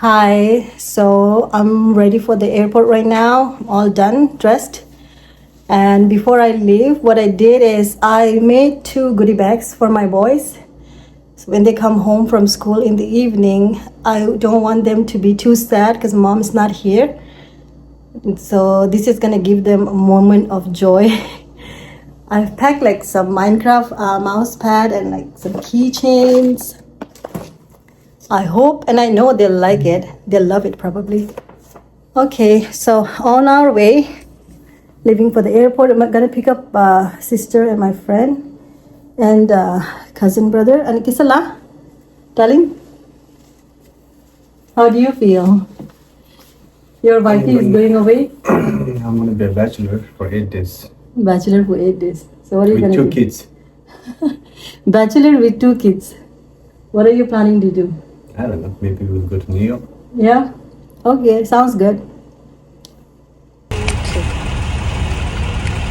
Hi, so I'm ready for the airport right now. I'm all done, dressed. And before I leave, what I did is I made 2 goodie bags for my boys. So when they come home from school in the evening, I don't want them to be too sad because mom's not here. And so this is gonna give them a moment of joy. I've packed like some Minecraft mouse pad and like some keychains. I hope and I know they'll like it. They'll love it probably. Okay, so on our way, leaving for the airport. I'm gonna pick up sister and my friend and cousin brother. And Kisala, darling, how do you feel? Your wife is going away? I'm gonna be a bachelor for 8 days. Bachelor for 8 days. So what are you With gonna 2 do? kids. Bachelor with 2 kids. What are you planning to do? I don't know. Maybe we'll go to New York. Yeah? Okay, sounds good.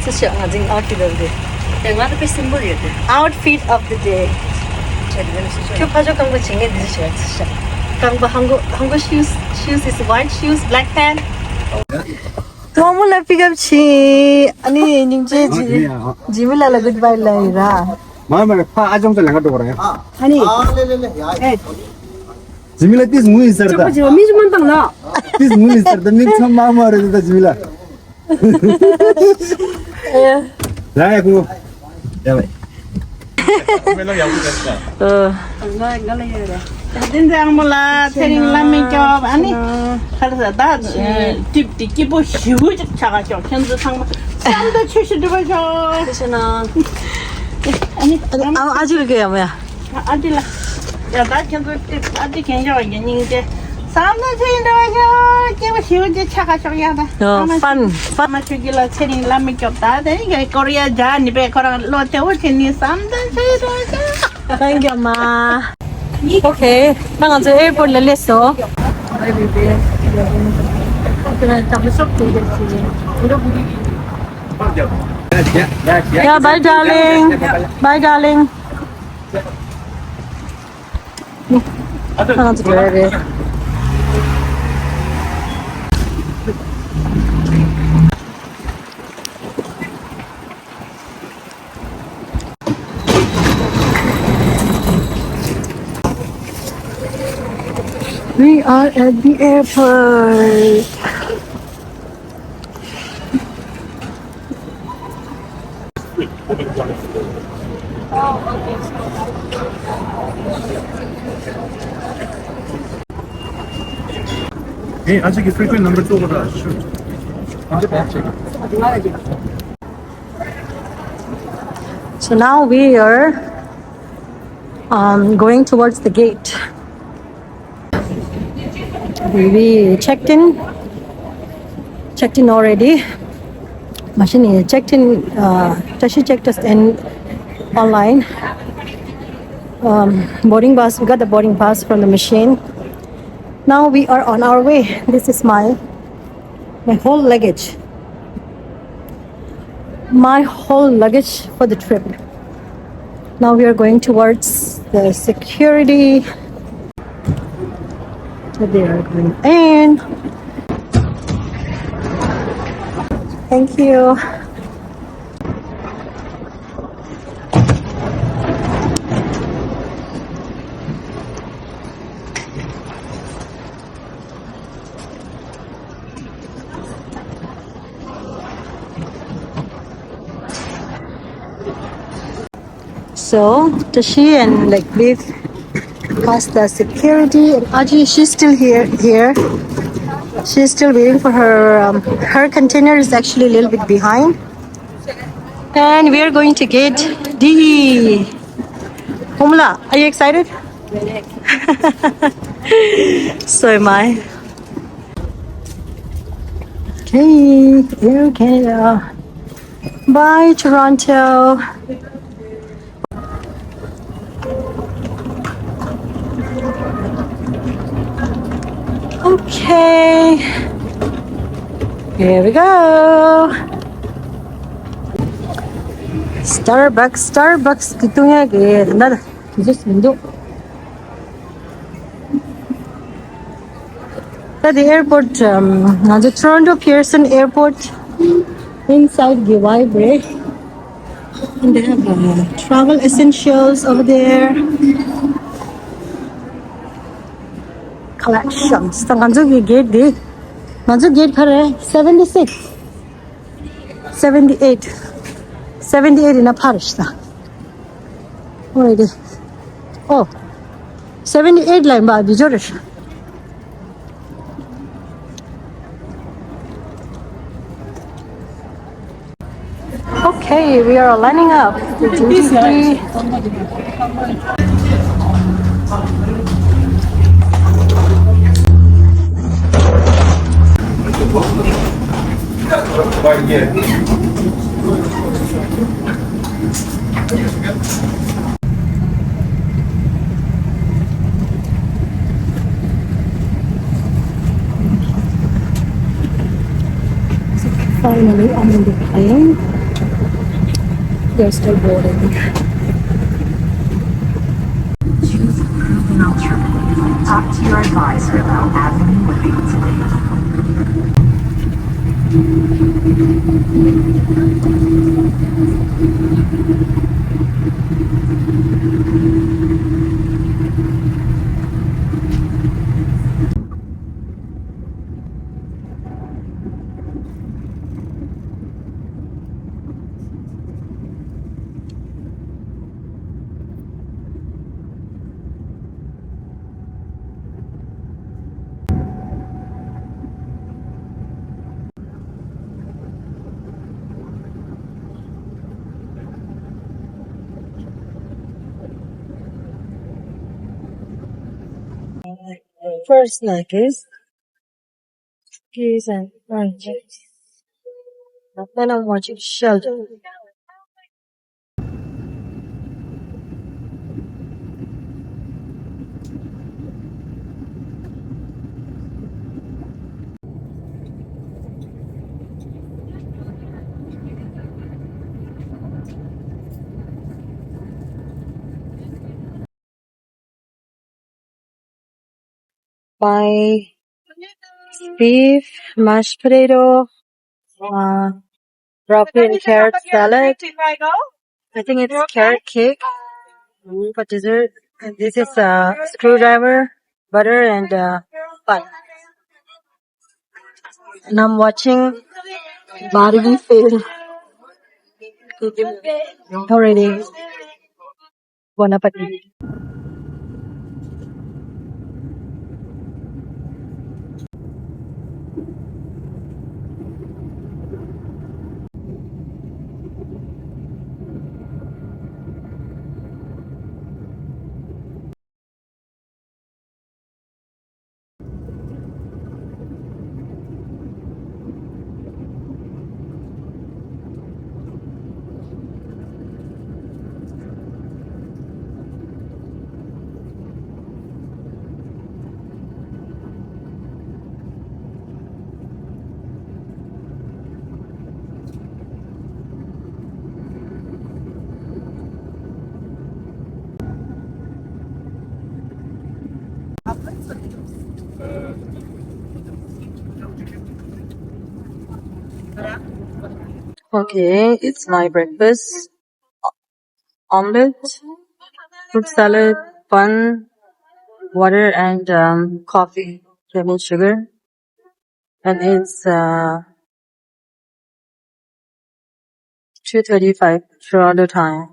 Outfit of the day. Outfit of the day. 한국 shoes is white shoes, black pant. 너무 pick-up 아니 님제 지밀라라 goodbye 라이라. 마음에 파 아정도 랑가도 그래요. 아니 지밀라 this moon is sarda. 저거 미주만 딱 나. This moon is sarda. 민 참 마음 알아도 지밀라. 라야 그거. 야 왜? Dinda mula tering lami job ani khalsa da tip tiki bo huge chaga jo kenzu sang samda chushi de ba jo 그래서나 ani 아직 그게 뭐야? adila ya da kenzu tip adi kenjo yin je samda chushi de ba jo ke bo huge chaga jo ya da fun ma chugila tering lami job da de ge korea ja ni be koran lo te o chini samda chushi de ba jo Thank you, Ma. Okay, 나 이제 에어포트 내렸어. 그래, 잡으셨 되겠지. Yeah, bye, darling. Bye, darling. 나 이제 가야 돼. We are at the airport. Hey, 아직 frequent number 2보다 shoot. 언제 뵙지? So now we are going towards the gate. We checked in already. Machine checked in. Tashi checked us in online. Boarding pass. We got the boarding pass from the machine. Now we are on our way. This is my whole luggage. My whole luggage for the trip. Now we are going towards the security. They are going in. Thank you. So Tashi and like we've past the security, and Aji, she's still here. She's still waiting for her. Her container is actually a little bit behind, and we are going to gate D. Humla, are you excited? So am I. Okay, Air Canada. Bye, Toronto. Okay, here we go. Starbucks kitungnya gitu. Nada, just window. At the airport, the Toronto Pearson Airport inside Giveaway Break. And they have travel essentials over there. Collections. The Ganzu gate di. Ganzu gate khare 76, 78, 78 in a parish. Already. Oh, 78 line ba bijorish. Okay, we are lining up. Duty free. Finally, I'm in the plane. They're still boarding. Choose proven alternative. Talk to your advisor about avenue living today. First necklace, keys and oranges. Then I'm watching shelter. My beef, mashed potato, broccoli and carrot salad. I think it's carrot cake for dessert. And this is screwdriver, butter, and bun. And I'm watching Barbie film already. Bon appetit. Okay, it's my breakfast. Omelette, fruit salad, bun, water, and coffee, lemon sugar. And it's 2:35 Toronto time.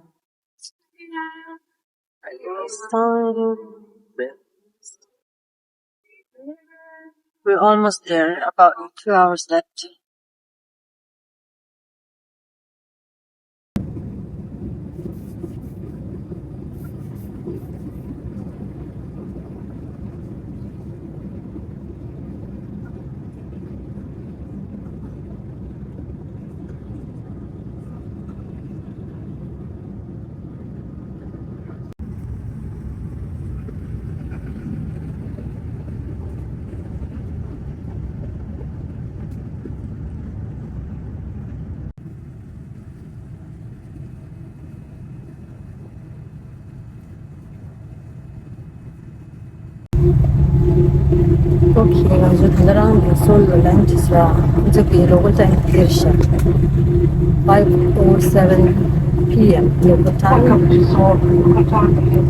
We're almost there, about 2 hours left. Okay, also Tandarang Seoul lunch is it's okay. Local time here 5:07 p.m. local time.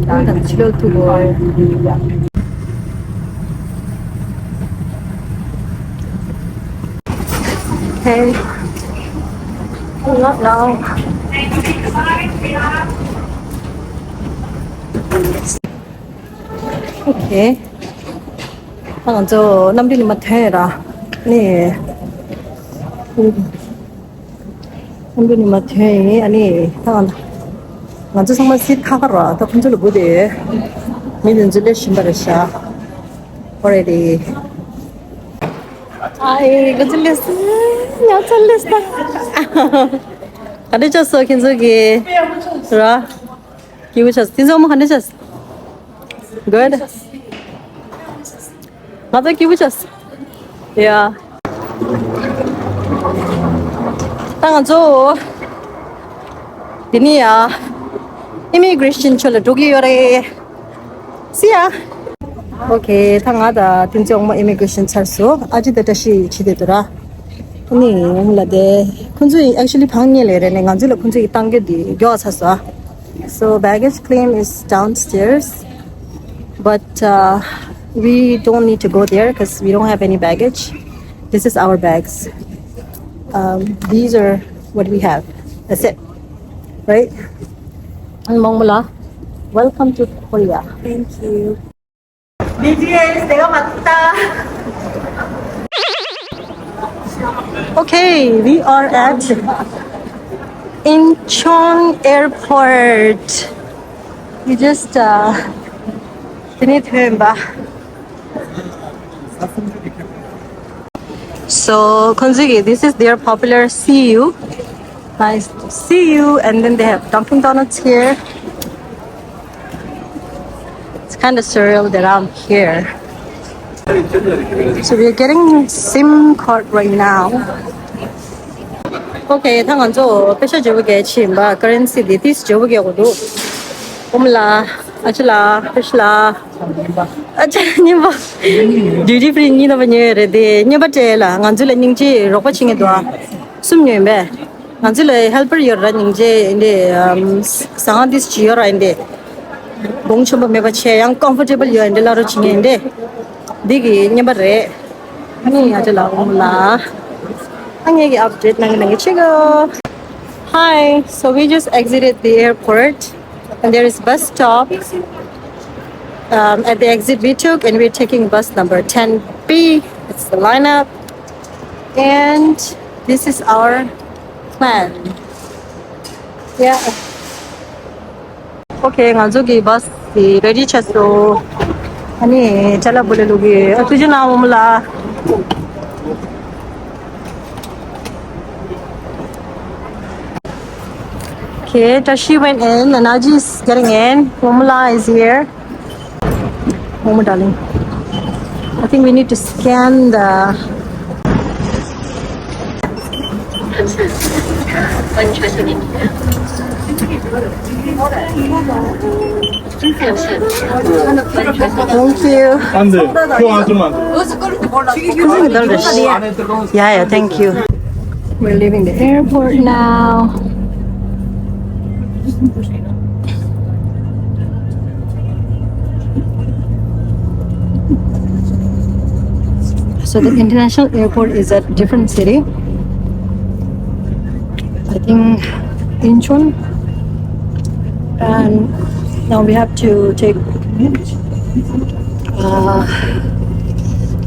And I'm chill to go. Okay. Not now. Okay. 저 남편이 마태라. 네. 남편이 마태 아니. 먼저 정말 시타가라. 더 큰절로 보대. 믿는 줄에 신발이샤. already. 아이고 틀렸어. 야 틀렸어. 가르쳤어 kin석이. 그래. 기우쳤어. kin석 엄마 가르쳤어. good. 나도 기부쳤어. 야. 땅은 줘. 디니야. immigration 철로 독일에. 씨야. 오케이. 당하다. 진짜 엄마 immigration 찰수. 아직도 다시 지대더라. 아니, 몰라대. 군주이 actually 방일래래. 내가 줄로 군주이 당겨디. 겨 샀어. So baggage claim is downstairs. But we don't need to go there because we don't have any baggage. This is our bags. These are what we have. That's it. Right? Mongmula, welcome to Korea. Thank you. BTS, 내가 맞다. Okay, we are at Incheon Airport. We just didn't remember. So, Konzugi, this is their popular CU. Nice to see you. And then they have Dunkin' Donuts here. It's kind of surreal that I'm here. So we're getting SIM card right now. Okay, 당한 저 패셔 저게 침바 currency this 저게 고도. 옴라 아슬라 패슬라. 아차니 뭐 duty free ni na banye de nya batela nganjule ningji ropa chinge doa sumnyembe nganjule helper yor ra ningje inde sang this chior inde bongchomba me bache yang comfortable yor inde la ro chinge inde digi nya bare ni ajala umla angege update nang chigo. Hi, so we just exited the airport and there is bus stop. At the exit we took, and we're taking bus number 10B. It's the lineup, and this is our plan. Yeah. Okay, ngajogi bus ready chaso. Ani chala bole logi. Tujhe naam umla. Okay, Tashi went in, and Naji is getting in. Umla is here. Momo darling. I think we need to scan the Thank you. 안 돼. 그거 안 주면 안 돼. Yeah, thank you. We're leaving the airport now. So the international airport is at a different city. I think Incheon. And now we have to take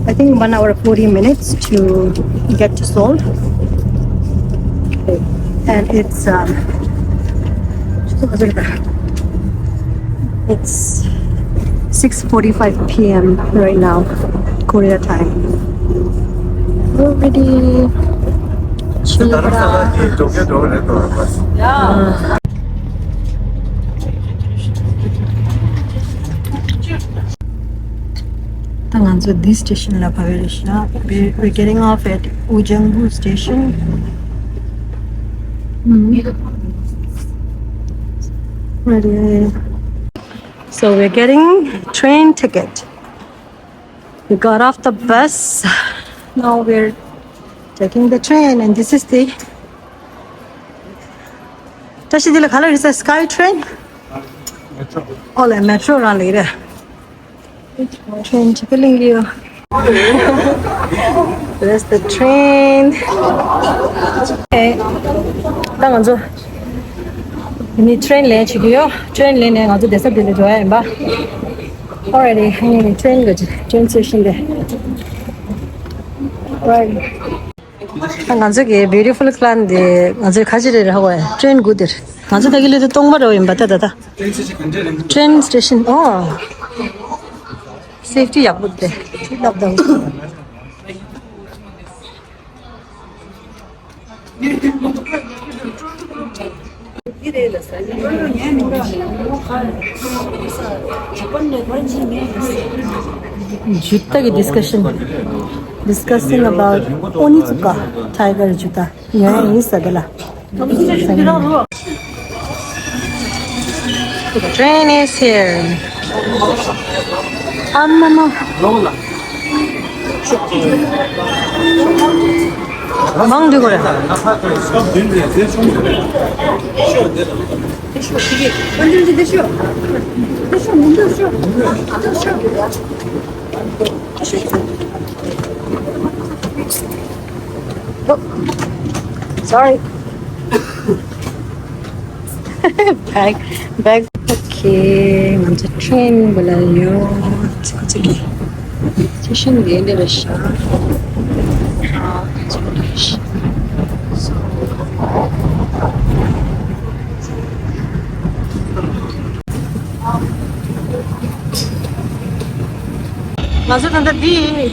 I think 1 hour 40 minutes to get to Seoul. And it's 6:45 p.m. right now, Korea time. Already. Yeah. So this station la we're getting off at Ujangbu station. Ready. So we're getting train ticket. We got off the bus. Now we're taking the train, and this is the Tashi Delek color is a sky train. Oh, the metro run later. Train checking you. There's the train. Okay. Đang ngồi ini train le chigiyo. Train le ne ngaju desa dile joya emba. Already ini train gaji. Train station there. Right. ngaju beautiful clan de ngaju khajire hago train gudir. ngaju dagile to tongmaro emba dada. Train station. Oh. Safety yapudde. Love them. Juta discussing about Onitsuka tiger juta. Yeah, is adala. The train is here. Mama. Mang du gore. Sorry. Bag. Okay, on the train balayo. Sige. Station din dito siya.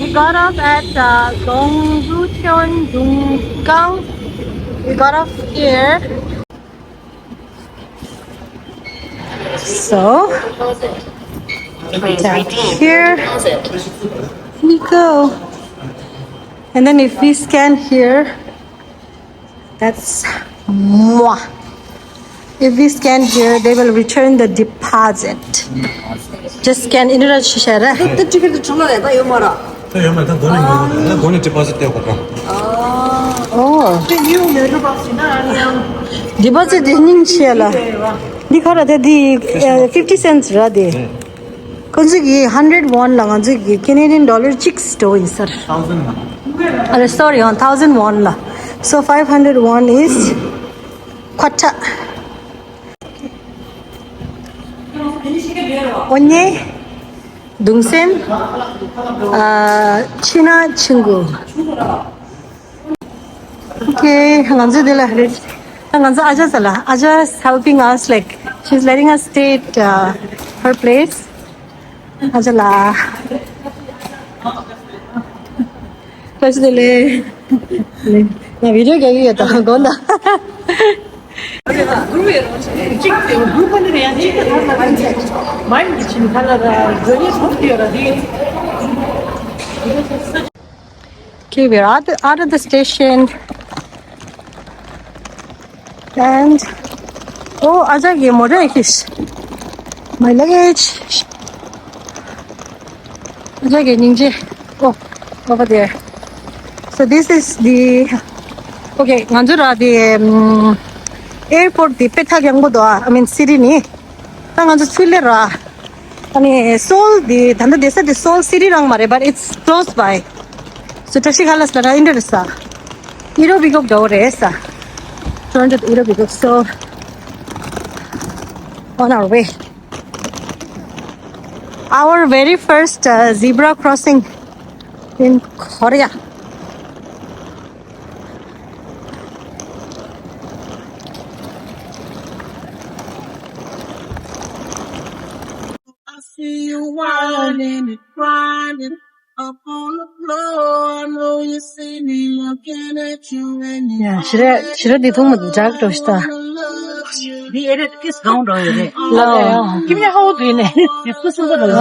We got off at Incheon, Donggang. We got off here. So, tap here. We go. And then if we scan here, that's moi. If we scan here, they will return the deposit. Just scan in the share. Oh. Deposit in Shella. The 50 cents radi. Konzugi 100 won lang anzugi Canadian dollar chicks to in sir. 1,000. Sorry, 1,000 won la. So 500 won is kwata. Onye Dungsen China Chungu. Okay, Hanganza de la Hanganza Aja's helping us, like she's letting us stay at her place. Ajala. Tashi Delek. Na video kaya kita gonda. Okay, we're out of the station. And oh, aja ye more kiss. My luggage. Aja ye ninja. Oh, over there. So this is the okay. Nganjura the airport the Tibetanvlogger. I mean city ni. Nganju chulera. I mean Seoul the thanda desa the Seoul city rang mare, but it's close by. So tashi galas lara interesa. Iro bigok dore esa. Turned it Iro bigok. So on our way. Our very first zebra crossing in Korea. See you whining and grinding up on the floor. I know you see me looking at you and you Yeah, shira di thong madu jag to sta. Di edit kiss down do re. No. Give me a hold in it. You put some of those.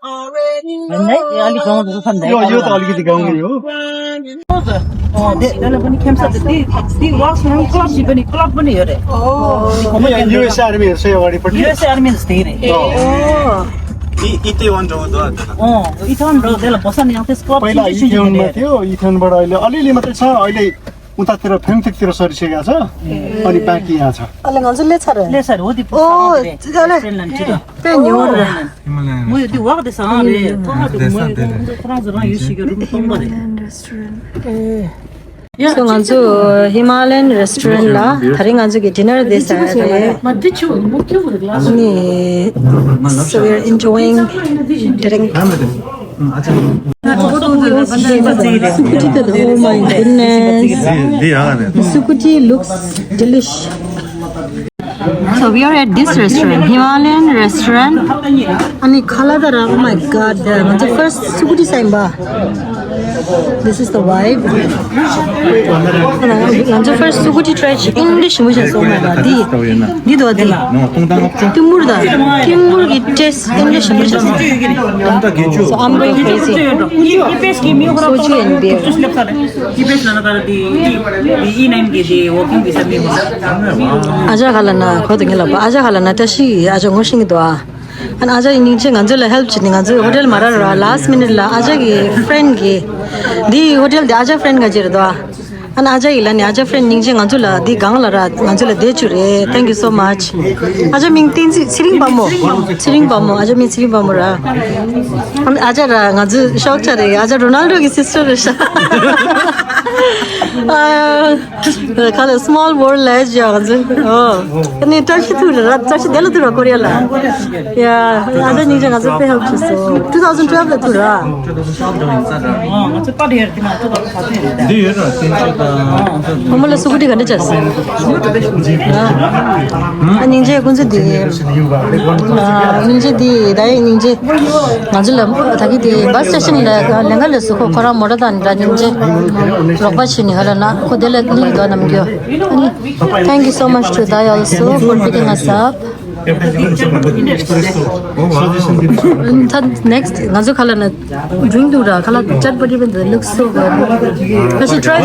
Nay, ali gaung do fan dai. यो त अलिकति गाउँमै हो Dala pani kemsa di walks from club pani club pani ho re. US आर्मीहरु चाहिँ अगाडिपट्टि US army is there. Oh. Itaewon जोडो इथन र त्यसलाई बसाउने त्यस क्लब पहिला इथेउनमा थियो इथेउनबाट अहिले अलिअलि मात्रै छ अहिले उतातिर फेमथिकतिर सरिसकेको छ अनि बाँकी यहाँ छ अलि गन्जले छ र लेसर हो ओ फिनल्यान्ड छिटो पेन्योर म त्यो वाक देस अरे म यो सिगरेट पनि So nganzu Himalayan restaurant la thari nganzu ge dinner this are so we are enjoying drink oh my goodness Sukuti looks delish so we are at this restaurant Himalayan restaurant ani khala dara oh my god the first Sukuti saimba this is the vibe. 먼저 first Sukuti try English which is oh my god. Di do di. Timurda. Timur it taste English which is. So I'm going crazy. Soju and beer. Aja kalana khodeng la ba. Aja kalana tashi aja ngosing doa. And aja inche nganjula help chini nganju hotel mara last minute la aja ge friend ge di hotel de aja friend ga jir doa and aja ilani aja friend ningje nganjula di gangla ra nganjula de chure thank you so much aja ming tin siring bamo aja min siring bamo ra and aja ra nganju shok chare aja Ronaldo ki sister ra kind of small world les nganju oh and Tashi Delek tu Korea la yeah aja ningje nganju pe help so 2012 la tu ra Homola Sukuti ganda chas. Ninja kunse di. Ninja di dai ninja. Ngajula thaki di bus station la lengal suko khora modadan ra ninja. Roba chini halana kodela li do namgyo. Thank you so much to Dai also for picking us up. Next, ngazu khala na drink dura khala chatpati but looks so good. Tashi try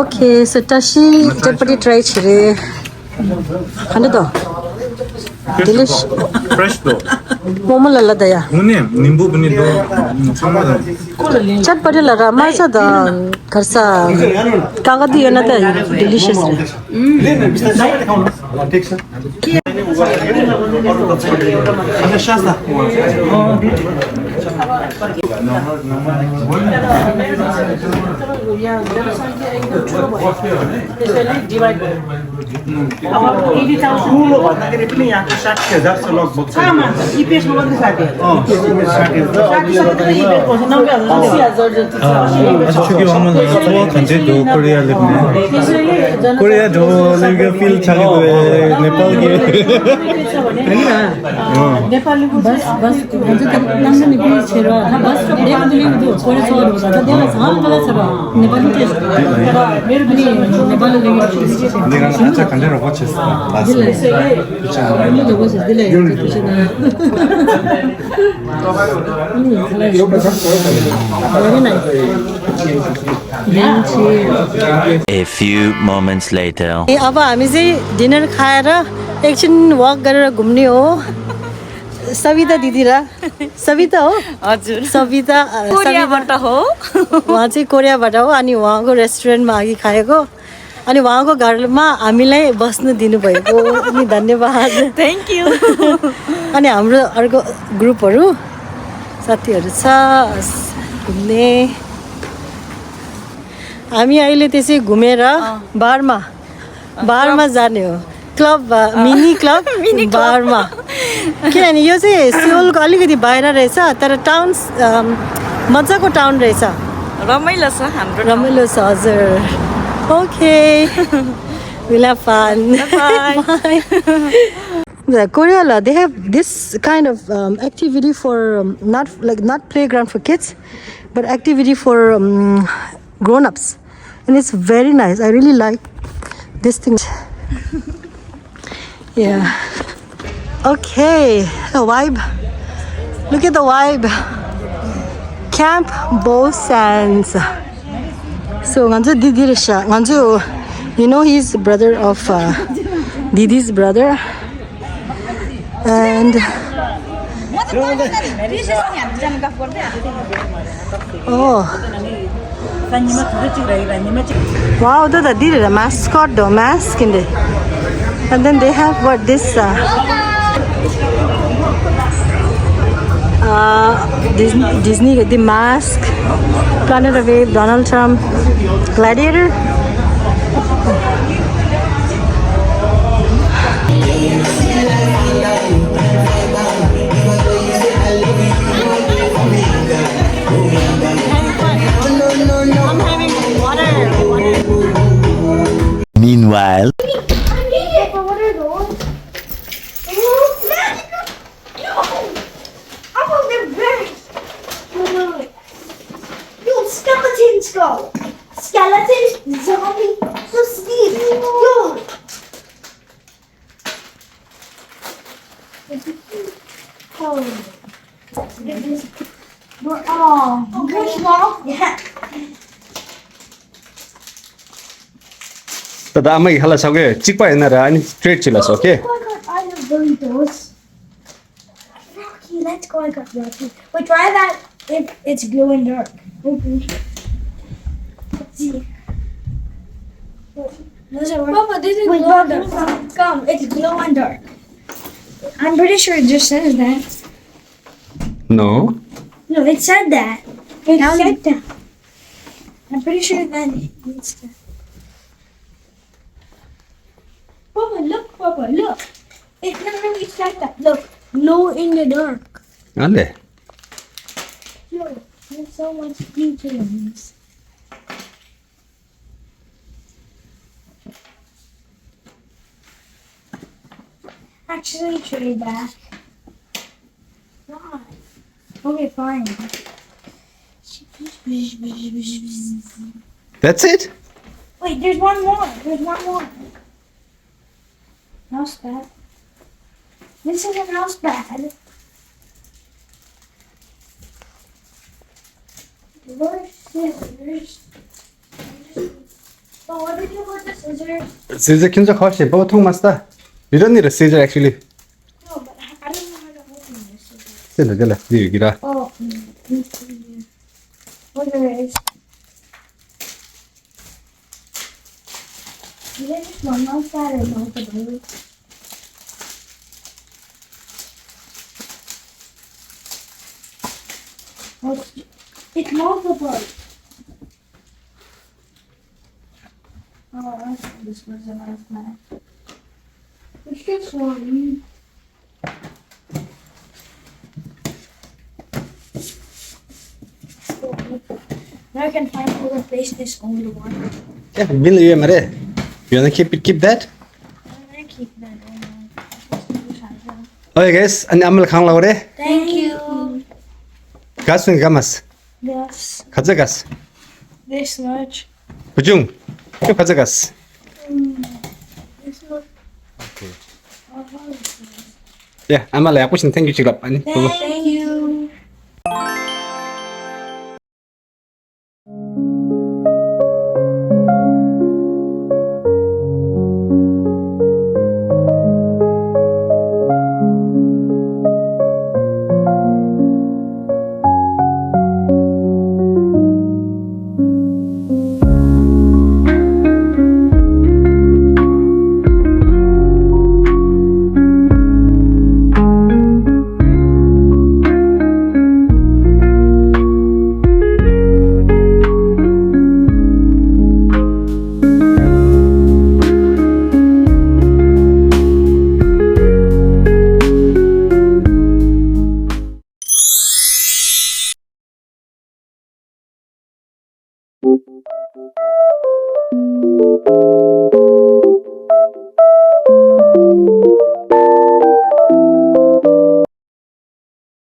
okay, so Tashi chatpati try chire. Khande to. Delish. Fresh though. Momo lalla daya. Hune nimbu bani do samada. Chatpati lara marsa da kharsa kagadi yana ta delicious. Korea do like feel chali Nepal ke Nepali bus मुझे तब नंग निकली छेरा बस देख दिली दो कोने सो रो सा देला सा गला छरा नेपाली टेस्ट मेरे बनी नेपाली लैंग्वेज 내가 진짜 간절히 watches last दिले ये लोगो से दिले very nice A few moments later. अब हामी चाहिँ डिनर खाएर एकछिन वक गरेर घुम्ने हो सविता दिदी र सविता हो हजुर सविता कोरियाबाट हो उहाँ चाहिँ कोरियाबाट हो अनि उहाँको रेस्टुरेन्टमा अघि खाएको अनि उहाँको घरमा हामीलाई बस्नु दिनुभएको अनि धन्यवाद थ्याङ्क यू अनि हाम्रो अर्को ग्रुपहरू साथीहरू छ घुम्ने हामी अहिले त्यसै घुमेर बारमा जाने हो क्लब मिनी क्लब बारमा किनभने यो चाहिँ सियोलको अलिकति बाहिर रहेछ तर टाउन मजाको टाउन रहेछ रमाइलो छ हाम्रो रमाइलो छ हजुर okay we'll have fun bye Korea they have this kind of activity for not playground for kids but activity for grown-ups and it's very nice I really like this thing yeah okay the vibe look at the vibe Camp Bow Sands so nganju didi resha nganju you know he's brother of Didi's brother And oh, wow, they did a mascot though, mask in it. And then they have what this Disney the mask, Planet of Apes, Donald Trump, Gladiator. Meanwhile, What are those? Oh, no! I want them back. No. Yo, skeleton skull. Skeleton zombie. So Steve. Yo. Oh, yeah. Tada amai hala sauge chikpa enara ani straight chilas okay. Oh my god, I love burritos. Rocky, let's go. I got Rocky. Wait, try that if it's glow in dark. Let's see. Does it work? Papa, this is glow in dark. Come, it's glow in dark. I'm pretty sure it just says that. No. No, it said that. It said that. I'm pretty sure that it's that. Papa, look. It literally said that. Look, glow in the dark. Ale. Look, there's so much detail in this. Actually, trade back. Why? Okay, fine. That's it? Wait, there's one more. There's one more. Mouse pad. This is a mouse pad. Where's scissors? Oh, what did you put the scissors? Scissor kinja khoshi bo thong masta. You don't need a scissor actually. No, but I don't know how to open this scissors. Jala jala di gira. Oh, what there is? Is it just one mouse pad or multiple? Oh, it's multiple. Oh, I thought this was a mouse pad. It's just one. Now I can finally replace this old one. Yeah, will you mare? You wanna keep that? I'm gonna keep that one. Okay guys, ani amal khang lagore. Thank you. Gas ni gamas. Yes, Khaja gas. this much. Bujung. Yo khaja gas. This much. Yeah, amal ya pusin thank you chiglap ani. Thank you.